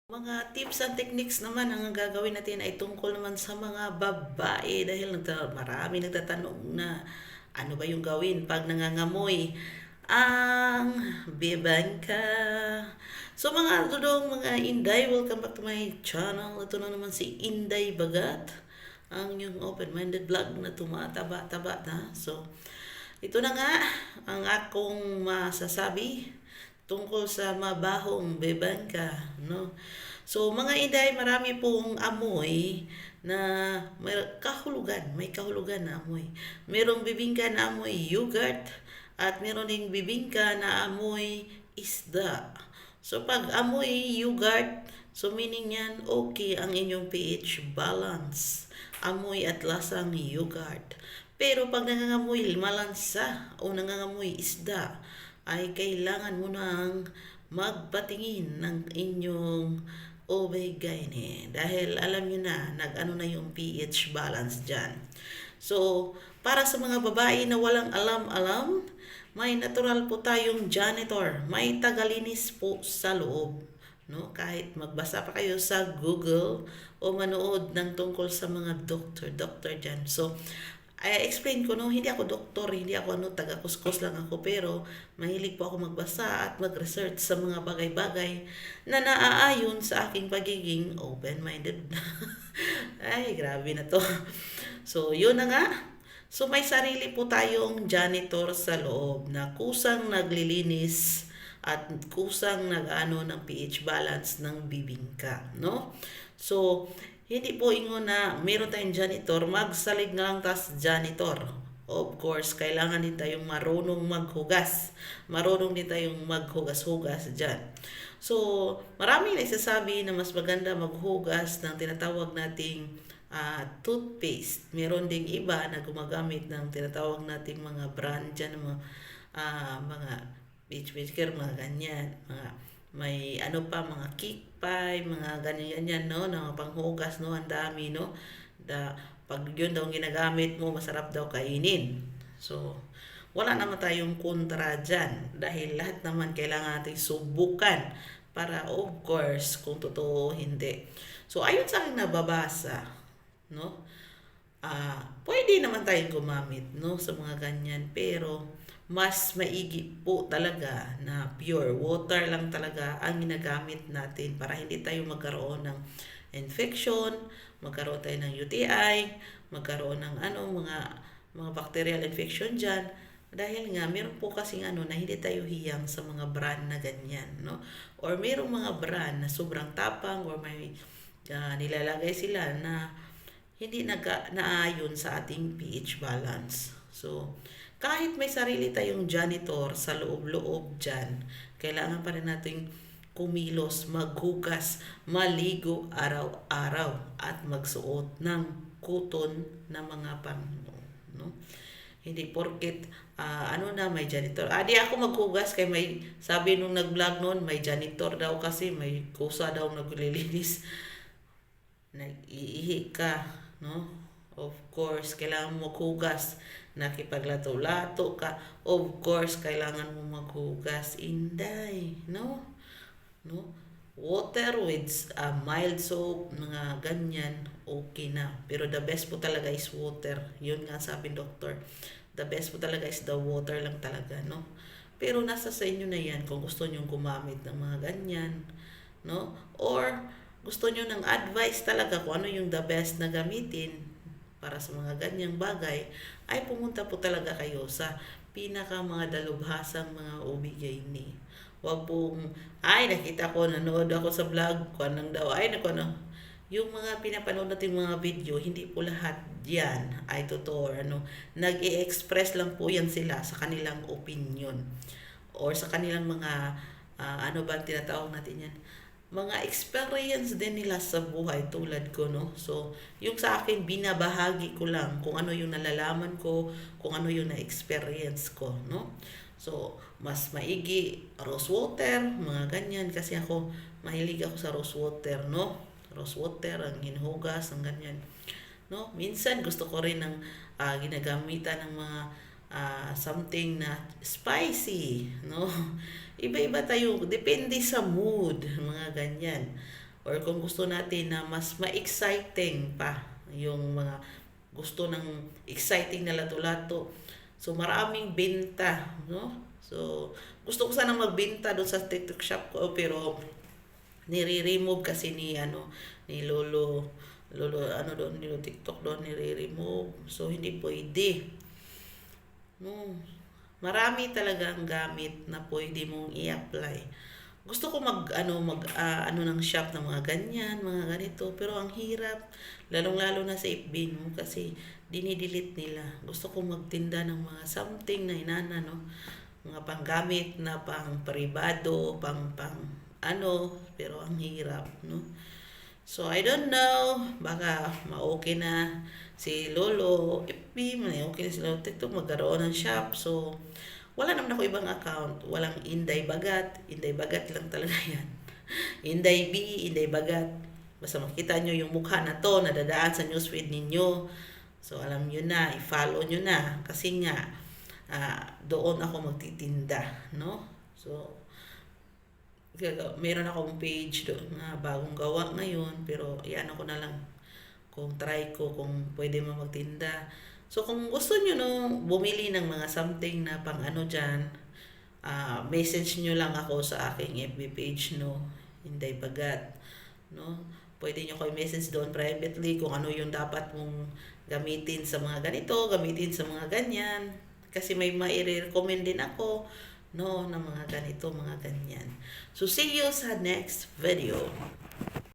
Mga tips and techniques naman ang gagawin natin ay tungkol naman sa mga babae dahil marami nagtatanong na ano ba yung gawin pag nangangamoy ang bibangka. So mga dudong, mga Inday, welcome back to my channel. Ito na naman si Inday Bagat, ang yung open-minded vlog na tumataba-taba na. So ito na nga ang akong masasabi tungkol sa mabahong bebangka, no? So, mga Inday, marami pong amoy na may kahulugan na amoy. Merong bibingka na amoy yogurt at meron ding bibingka na amoy isda. So, pag amoy yogurt, so meaning yan, okay ang inyong pH balance. Amoy at lasang yogurt. Pero pag nangangamoy malansa o nangangamoy isda, ay kailangan mo nang magpatingin ng inyong OB-GYN dahil alam nyo na, nag-ano na yung pH balance dyan. So, para sa mga babae na walang alam-alam, may natural po tayong janitor. May tagalinis po sa loob. No? Kahit magbasa pa kayo sa Google o manood ng tungkol sa mga doktor dyan. So, I-explain ko, no, hindi ako doktor, hindi ako taga-kuskus lang ako, pero mahilig po ako magbasa at mag-research sa mga bagay-bagay na naaayon sa aking pagiging open-minded. Ay, grabe na to. So, yun na nga. So, may sarili po tayong janitor sa loob na kusang naglilinis at kusang nag-ano ng pH balance ng bibingka, no? So, hindi po ingon na meron tayong janitor, magsalig na lang tas janitor. Of course, kailangan din tayong marunong maghugas. Marunong din tayong maghugas-hugas dyan. So, maraming nagsasabi na mas maganda maghugas ng tinatawag nating toothpaste. Meron ding iba na gumagamit ng tinatawag nating mga brand dyan, mga beach care, mga ganyan, may ano pa, mga kick pie, mga ganyan-ganyan, no, na panghugas, no, ang dami, no, pag yun daw ginagamit mo, masarap daw kainin. So, wala naman tayong kontra dyan dahil lahat naman kailangan natin subukan para, of course, kung totoo hindi. So, ayon sa akin nababasa, no, pwede naman tayong gumamit, no, sa mga ganyan, pero mas maigi po talaga na pure water lang talaga ang ginagamit natin para hindi tayo magkaroon ng infection, magkaroon tayo ng UTI, magkaroon ng mga bacterial infection dyan. Dahil nga, meron po kasing na hindi tayo hiyang sa mga brand na ganyan, no? Or merong mga brand na sobrang tapang or may nilalagay sila na hindi naayon sa ating pH balance. So, kahit may sarili tayong janitor sa loob-loob dyan, kailangan pa rin natin kumilos, maghugas, maligo araw-araw at magsuot ng kuton na mga pangno. No? Hindi porket may janitor. Di ako maghugas kay may sabi nung nag-vlog noon, may janitor daw kasi may kusa daw naglilinis. Nag-iihi ka, no? Of course, kailangan mo maghugas. Nakipaglato-lato ka. Of course, kailangan mo maghugas. Inday, no? No? Water with mild soap, mga ganyan, okay na. Pero the best po talaga is water. Yun nga sabi doctor. The best po talaga is the water lang talaga, no? Pero nasa sa inyo na yan kung gusto nyo gumamit ng mga ganyan, no? Or gusto nyo ng advice talaga kung ano yung the best na gamitin para sa mga ganyang bagay, ay pumunta po talaga kayo sa pinaka mga dalubhasang mga OB-GYN. Huwag pong, nakita ko, nanood ako sa vlog, kung anong daw, yung mga pinapanood natin mga video, hindi po lahat yan ay totoo. Nag-i-express lang po yan sila sa kanilang opinion or sa kanilang mga, tinatawag natin yan, mga experience din nila sa buhay tulad ko, no? So, yung sa akin, binabahagi ko lang kung ano yung nalalaman ko, kung ano yung na-experience ko, no? So, mas maigi, rose water, mga ganyan, kasi ako, mahilig ako sa rose water, no? Rose water, ang hinuhugas, ang ganyan. No? Minsan, gusto ko rin ng ginagamitan ng mga something na spicy, no? Iba-iba tayo, depende sa mood, mga ganyan. or kung gusto natin na mas ma-exciting pa yung mga gusto ng exciting na lato-lato. So maraming benta, no? So gusto ko sana magbenta doon sa TikTok shop ko pero nire-remove kasi ni Lolo ano doon ni TikTok doon nire-remove. So hindi pwede. No. Marami talagang gamit na pwede mong i-apply. Gusto ko ano ng shop ng mga ganyan, mga ganito, pero ang hirap lalong-lalo na sa FB no kasi dinidelete nila. Gusto ko magtinda ng mga something na inana no, mga panggamit na pang pribado, pang pero ang hirap no. So I don't know, baka ma-okay na si Lolo FB, okay na si Lolo TikTok, magkaroon ng shop. So wala naman ako ibang account, walang Inday Bagat lang talaga yan. Inday B, Inday Bagat. Basta makita nyo yung mukha na to, nadadaan sa newsfeed ninyo. So alam nyo na, i-follow nyo na. Kasi nga, doon ako magtitinda, no? So, meron akong page doon na bagong gawa ngayon, pero iyan ako na lang kung try ko kung pwede mo magtinda. So kung gusto nyo no, bumili ng mga something na pang dyan, message nyo lang ako sa aking FB page no, Inday Bagat, no? Pwede nyo ko i-message doon privately kung ano yung dapat mong gamitin sa mga ganito, gamitin sa mga ganyan. Kasi may mai-recommend din ako no, ng mga ganito, mga ganyan. So see you sa next video.